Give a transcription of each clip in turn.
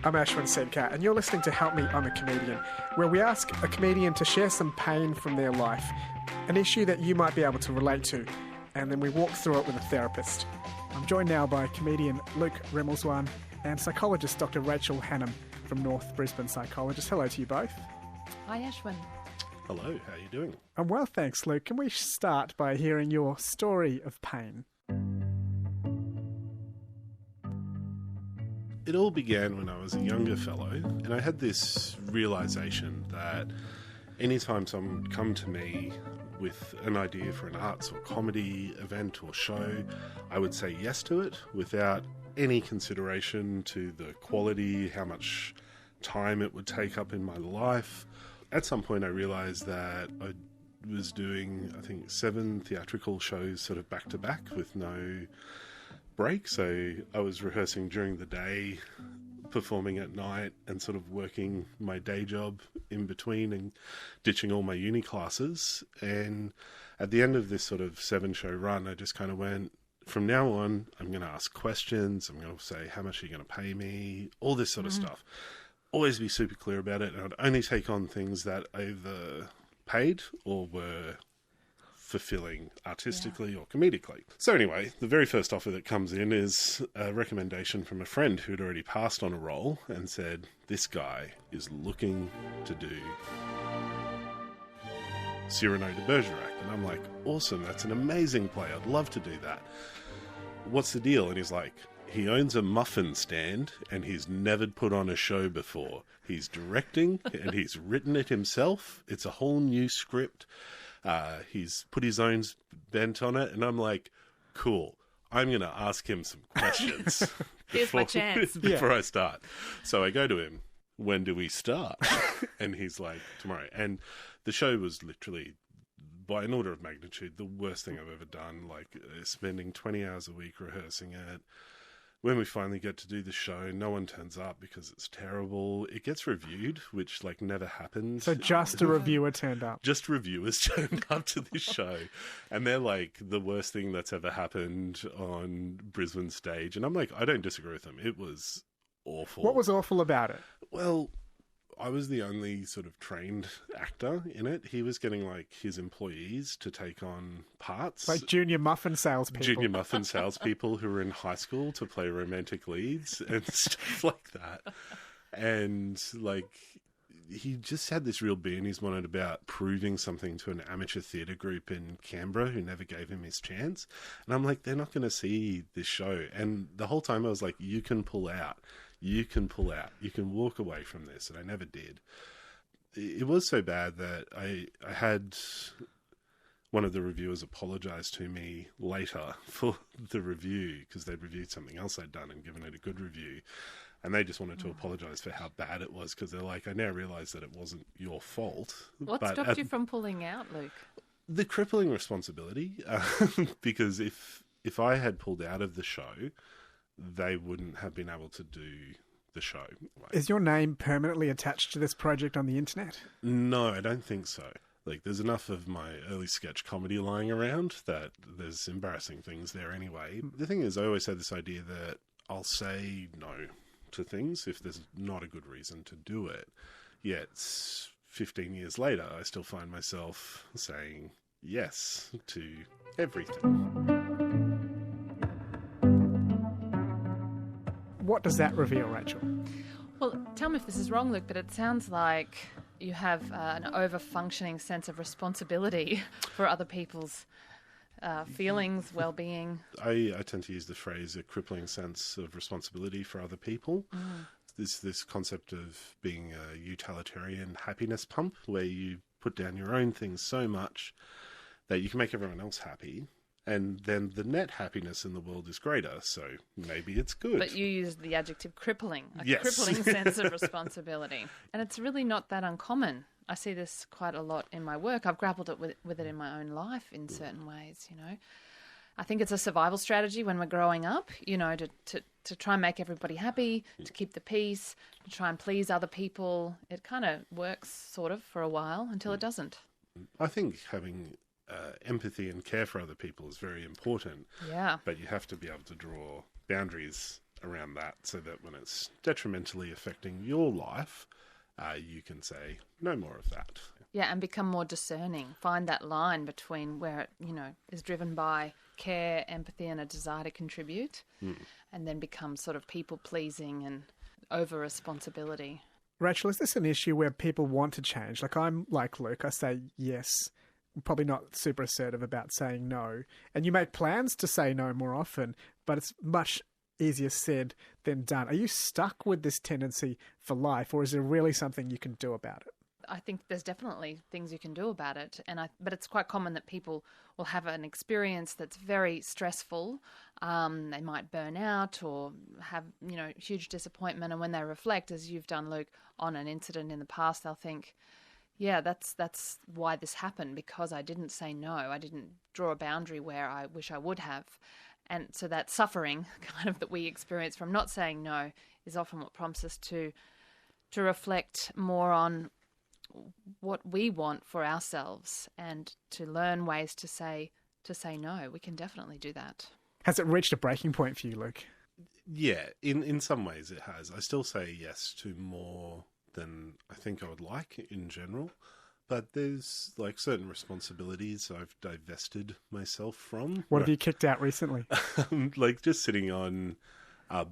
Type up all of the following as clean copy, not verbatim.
I'm Ashwin Sedkar, and you're listening to Help Me, I'm a Comedian, where we ask a comedian to share some pain from their life, an issue that you might be able to relate to, and then we walk through it with a therapist. I'm joined now by comedian Luke Rimmelswaan and psychologist Dr. Rachel Hannam from North Brisbane Psychologists. Hello to you both. Hi, Ashwin. Hello, how are you doing? I'm well, thanks, Luke. Can we start by hearing your story of pain? It all began when I was a younger fellow, and I had this realisation that anytime someone would come to me with an idea for an arts or comedy event or show, I would say yes to it without any consideration to the quality, how much time it would take up in my life. At some point I realised that I was doing, I think, 7 theatrical shows sort of back to back with no break. So I was rehearsing during the day, performing at night, and sort of working my day job in between and ditching all my uni classes. And at the end of this sort of 7-show run, I just kind of went, from now on, I'm going to ask questions. I'm going to say, how much are you going to pay me? All this sort of stuff. Always be super clear about it. And I'd only take on things that either paid or were fulfilling artistically or comedically. So anyway, the very first offer that comes in is a recommendation from a friend who'd already passed on a role and said, this guy is looking to do Cyrano de Bergerac. And I'm like, awesome, that's an amazing play. I'd love to do that. What's the deal? And he's like, he owns a muffin stand and he's never put on a show before. He's directing and he's written it himself. It's a whole new script. He's put his own bent on it, and I'm like, cool, I'm going to ask him some questions Here's my chance. before I start. So I go to him, when do we start? And he's like, tomorrow. And the show was literally, by an order of magnitude, the worst thing I've ever done, like spending 20 hours a week rehearsing it. When we finally get to do the show, no one turns up because it's terrible. It gets reviewed, which like never happened. So just a reviewer turned up. Just reviewers turned up to this show. And they're like the worst thing that's ever happened on Brisbane stage. And I'm like, I don't disagree with them. It was awful. What was awful about it? Well, I was the only sort of trained actor in it. He was getting like his employees to take on parts. Like junior muffin salespeople. Junior muffin salespeople who were in high school to play romantic leads and stuff like that. And like, he just had this real bee in his bonnet about proving something to an amateur theatre group in Canberra who never gave him his chance. And I'm like, they're not going to see this show. And the whole time I was like, you can pull out. You can pull out. You can walk away from this. And I never did. It was so bad that I had one of the reviewers apologise to me later for the review because they'd reviewed something else I'd done and given it a good review. And they just wanted to apologise for how bad it was because they're like, I now realise that it wasn't your fault. What stopped you from pulling out, Luke? The crippling responsibility. Because if I had pulled out of the show, they wouldn't have been able to do the show. Is your name permanently attached to this project on the internet? No, I don't think so. Like, there's enough of my early sketch comedy lying around that there's embarrassing things there anyway. The thing is, I always had this idea that I'll say no to things if there's not a good reason to do it. Yet, 15 years later, I still find myself saying yes to everything. What does that reveal, Rachel? Well, tell me if this is wrong, Luke, but it sounds like you have an over-functioning sense of responsibility for other people's feelings, well-being. I tend to use the phrase a crippling sense of responsibility for other people. This concept of being a utilitarian happiness pump where you put down your own things so much that you can make everyone else happy. And then the net happiness in the world is greater, so maybe it's good. But you use the adjective crippling, yes. Crippling sense of responsibility. And it's really not that uncommon. I see this quite a lot in my work. I've grappled with it in my own life in certain ways, you know. I think it's a survival strategy when we're growing up, you know, to try and make everybody happy, to keep the peace, to try and please other people. It kind of works sort of for a while until it doesn't. I think having empathy and care for other people is very important. Yeah. But you have to be able to draw boundaries around that so that when it's detrimentally affecting your life, you can say, no more of that. Yeah, and become more discerning. Find that line between where it, is driven by care, empathy, and a desire to contribute, and then become sort of people-pleasing and over-responsibility. Rachel, is this an issue where people want to change? Like, I'm like Luke, I say yes, I'm probably not super assertive about saying no. And you make plans to say no more often, but it's much easier said than done. Are you stuck with this tendency for life, or is there really something you can do about it? I think there's definitely things you can do about it, but it's quite common that people will have an experience that's very stressful. They might burn out or have, huge disappointment, and when they reflect, as you've done, Luke, on an incident in the past, they'll think, yeah, that's why this happened, because I didn't say no. I didn't draw a boundary where I wish I would have. And so that suffering kind of that we experience from not saying no is often what prompts us to reflect more on what we want for ourselves and to learn ways to say no. We can definitely do that. Has it reached a breaking point for you, Luke? Yeah, in some ways it has. I still say yes to more than I think I would like in general, but there's like certain responsibilities I've divested myself from. What have you kicked out recently? Like just sitting on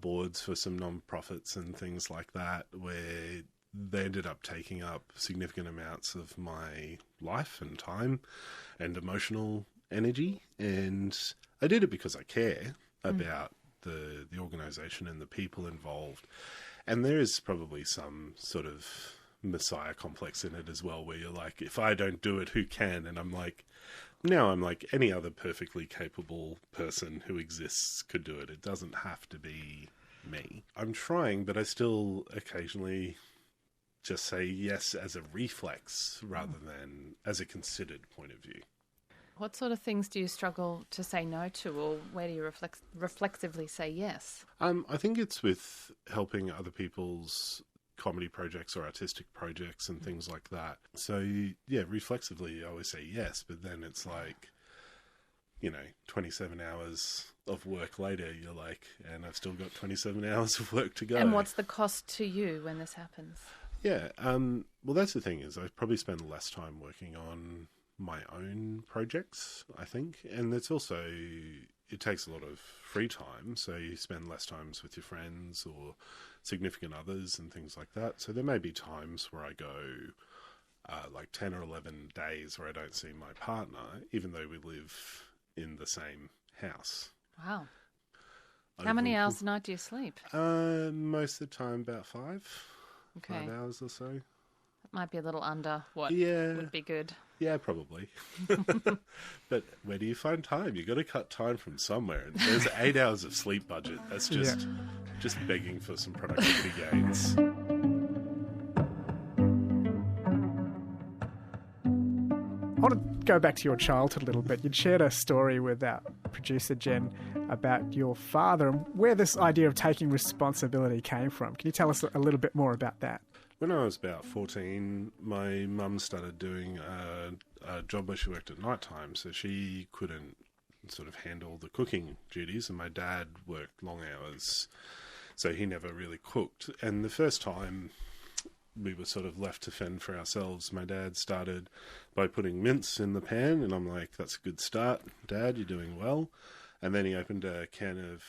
boards for some non-profits and things like that, where they ended up taking up significant amounts of my life and time and emotional energy. And I did it because I care about the organisation and the people involved. And there is probably some sort of messiah complex in it as well, where you're like, if I don't do it, who can? And I'm like any other perfectly capable person who exists could do it. It doesn't have to be me. I'm trying, but I still occasionally just say yes as a reflex rather than as a considered point of view. What sort of things do you struggle to say no to, or where do you reflexively say yes? I think it's with helping other people's comedy projects or artistic projects and things like that. So, yeah, reflexively I always say yes, but then it's like, 27 hours of work later, you're like, and I've still got 27 hours of work to go. And what's the cost to you when this happens? Yeah, well, that's the thing is I probably spend less time working on my own projects, I think. And it's also, it takes a lot of free time. So you spend less times with your friends or significant others and things like that. So there may be times where I go like 10 or 11 days where I don't see my partner, even though we live in the same house. Wow. How many hours a night do you sleep? Most of the time about 5 hours or so. That might be a little under what would be good. Yeah, probably. But where do you find time? You've got to cut time from somewhere. And there's 8 hours of sleep budget. That's just begging for some productivity gains. I want to go back to your childhood a little bit. You'd shared a story with our producer, Jen, about your father and where this idea of taking responsibility came from. Can you tell us a little bit more about that? When I was about 14, my mum started doing a job where she worked at night time, so she couldn't sort of handle the cooking duties, and my dad worked long hours, so he never really cooked. And the first time we were sort of left to fend for ourselves, my dad started by putting mince in the pan, and I'm like, that's a good start, Dad, you're doing well. And then he opened a can of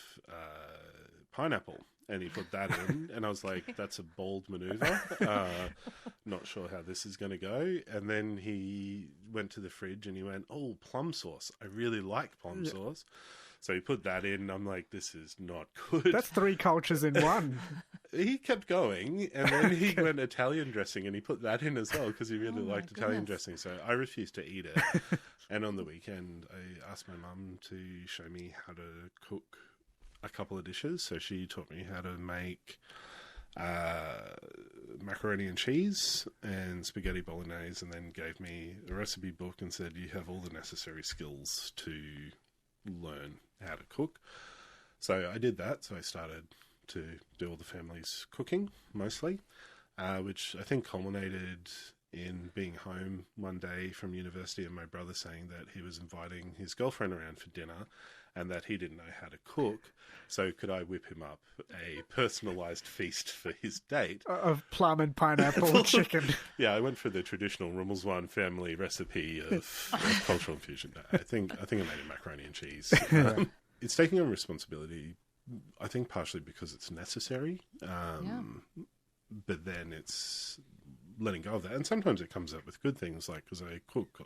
pineapple, and he put that in, and I was like, that's a bold maneuver. Not sure how this is going to go. And then he went to the fridge and he went, oh, plum sauce. I really like plum sauce. So he put that in. I'm like, this is not good. That's 3 cultures in one. He kept going, and then he went Italian dressing, and he put that in as well because he really liked Italian dressing. So I refused to eat it. And on the weekend, I asked my mum to show me how to cook a couple of dishes. So she taught me how to make macaroni and cheese and spaghetti bolognese, and then gave me a recipe book and said, you have all the necessary skills to learn how to cook. So I did that. So I started to do all the family's cooking mostly, which I think culminated in being home one day from university and my brother saying that he was inviting his girlfriend around for dinner and that he didn't know how to cook. So could I whip him up a personalised feast for his date? Of plum and pineapple chicken. Yeah, I went for the traditional Rimmelswaan family recipe of cultural infusion. I think I made a macaroni and cheese. It's taking on responsibility, I think partially because it's necessary, but then it's letting go of that. And sometimes it comes up with good things, like because I cook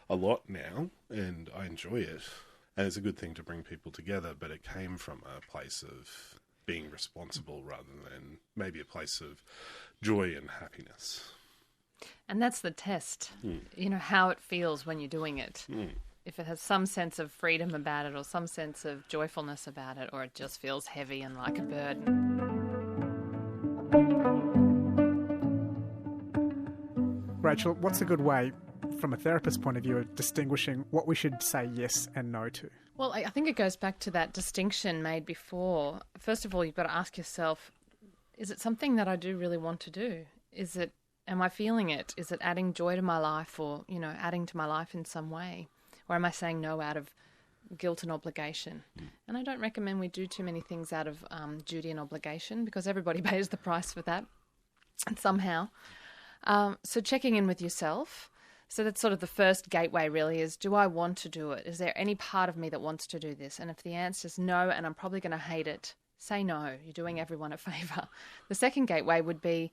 a lot now and I enjoy it. And it's a good thing to bring people together, but it came from a place of being responsible rather than maybe a place of joy and happiness. And that's the test, you know, how it feels when you're doing it. If it has some sense of freedom about it or some sense of joyfulness about it, or it just feels heavy and like a burden. Rachel, what's a good way, from a therapist's point of view, of distinguishing what we should say yes and no to? Well, I think it goes back to that distinction made before. First of all, you've got to ask yourself, is it something that I do really want to do? Am I feeling it? Is it adding joy to my life or, you know, adding to my life in some way? Or am I saying no out of guilt and obligation? And I don't recommend we do too many things out of duty and obligation, because everybody pays the price for that somehow. So checking in with yourself. So that's sort of the first gateway really, is do I want to do it? Is there any part of me that wants to do this? And if the answer is no, and I'm probably going to hate it, say no. You're doing everyone a favour. The second gateway would be,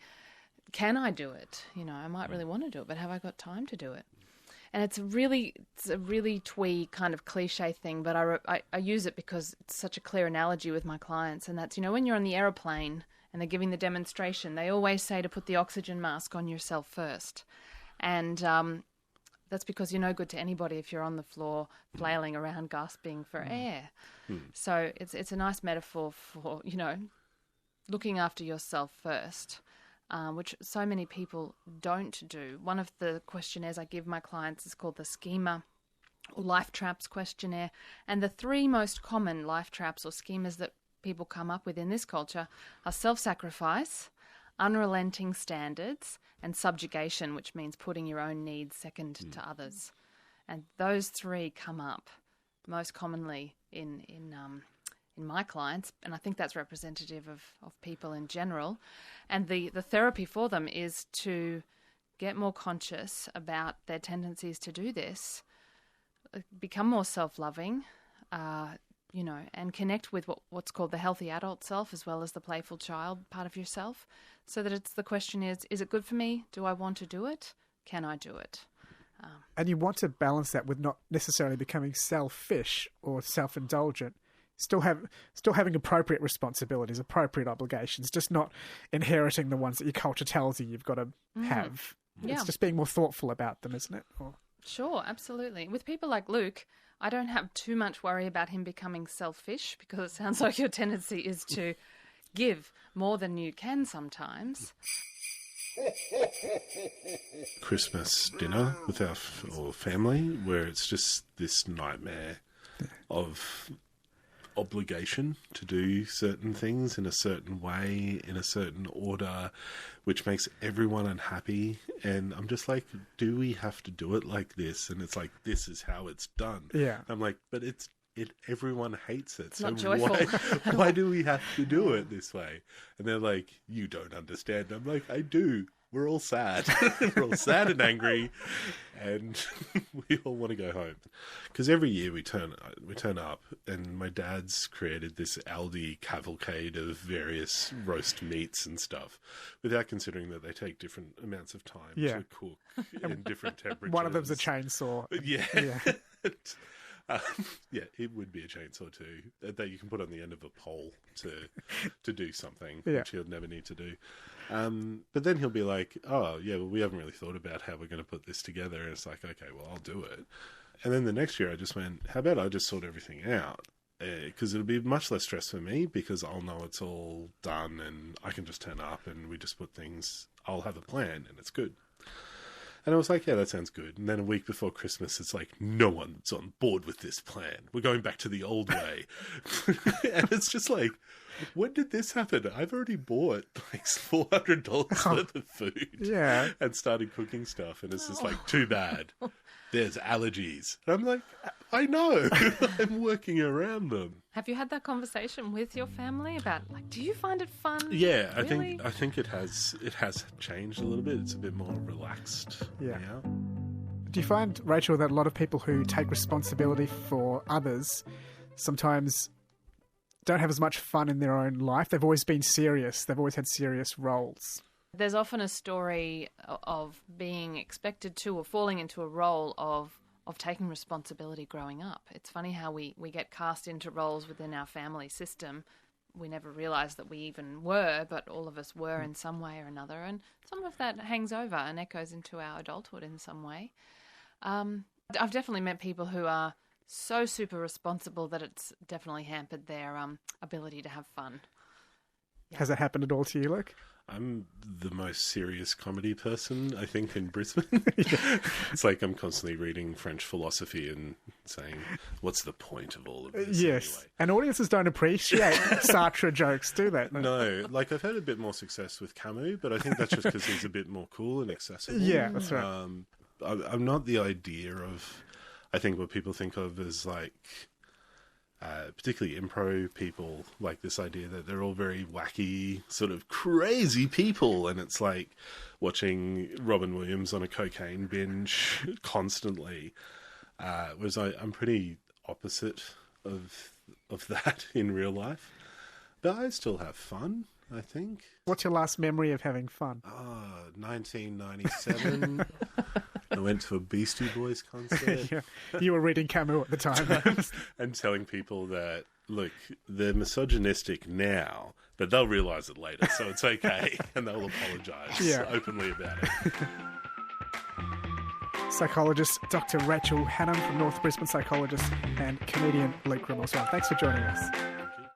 can I do it? You know, I might really want to do it, but have I got time to do it? And it's a really twee kind of cliche thing, but I use it because it's such a clear analogy with my clients. And that's, you know, when you're on the aeroplane and they're giving the demonstration, they always say to put the oxygen mask on yourself first. And that's because you're no good to anybody if you're on the floor flailing around gasping for air. So it's a nice metaphor for, you know, looking after yourself first, which so many people don't do. One of the questionnaires I give my clients is called the schema or life traps questionnaire. And the three most common life traps or schemas that people come up with in this culture are self-sacrifice, unrelenting standards, and subjugation, which means putting your own needs second to others. And those three come up most commonly in my clients, and I think that's representative of people in general. And the therapy for them is to get more conscious about their tendencies to do this, become more self-loving, you know, and connect with what's called the healthy adult self as well as the playful child part of yourself, so that the question is it good for me? Do I want to do it? Can I do it? And you want to balance that with not necessarily becoming selfish or self-indulgent. Still having appropriate responsibilities, appropriate obligations, just not inheriting the ones that your culture tells you you've got to have. Yeah. It's just being more thoughtful about them, isn't it? Sure, absolutely. With people like Luke, I don't have too much worry about him becoming selfish, because it sounds like your tendency is to give more than you can sometimes. Christmas dinner with our family, where it's just this nightmare of obligation to do certain things in a certain way, in a certain order, which makes everyone unhappy. And I'm just like, do we have to do it like this? And it's like, this is how it's done. Yeah. I'm like, but everyone hates it. It's not joyful. Why do we have to do it this way? And they're like, you don't understand. I'm like, I do. We're all sad. We're all sad and angry, and we all want to go home. Because every year we turn up, and my dad's created this Aldi cavalcade of various roast meats and stuff, without considering that they take different amounts of time to cook in different temperatures. One of them's a chainsaw. Yeah. Yeah, it would be a chainsaw too, that you can put on the end of a pole to do something, which he'll never need to do. But then he'll be like, oh, yeah, well, we haven't really thought about how we're going to put this together. And it's like, okay, well, I'll do it. And then the next year I just went, how about I just sort everything out? Because it'll be much less stress for me, because I'll know it's all done and I can just turn up and we just put things, I'll have a plan and it's good. And I was like, yeah, that sounds good. And then a week before Christmas, it's like, no one's on board with this plan. We're going back to the old way. And it's just like, when did this happen? I've already bought like $400 worth of food and started cooking stuff. And it's just like, too bad. There's allergies. And I'm like, I know. I'm working around them. Have you had that conversation with your family about, like, do you find it fun? Yeah, Really? I think it has changed a little bit. It's a bit more relaxed now. Do you find, Rachel, that a lot of people who take responsibility for others sometimes don't have as much fun in their own life? They've always been serious. They've always had serious roles. There's often a story of being expected to or falling into a role of taking responsibility growing up. It's funny how we get cast into roles within our family system. We never realised that we even were, but all of us were in some way or another. And some of that hangs over and echoes into our adulthood in some way. I've definitely met people who are so super responsible that it's definitely hampered their ability to have fun. Yeah. Has that happened at all to you, Luke? I'm the most serious comedy person, I think, in Brisbane. It's like I'm constantly reading French philosophy and saying, what's the point of all of this anyway? And audiences don't appreciate Sartre jokes, do they? No, like I've had a bit more success with Camus, but I think that's just because he's a bit more cool and accessible. Yeah, that's right. I'm not the idea of, I think what people think of as like, particularly impro people, like this idea that they're all very wacky, sort of crazy people, and it's like watching Robin Williams on a cocaine binge constantly. Whereas I'm pretty opposite of that in real life, but I still have fun, I think. What's your last memory of having fun? 1997. I went to a Beastie Boys concert. Yeah. You were reading Camus at the time. And telling people that, look, they're misogynistic now, but they'll realise it later, so it's okay. And they'll apologise openly about it. Psychologist Dr. Rachel Hannam from North Brisbane Psychologists and comedian Luke Rimmelswaan. Thanks for joining us.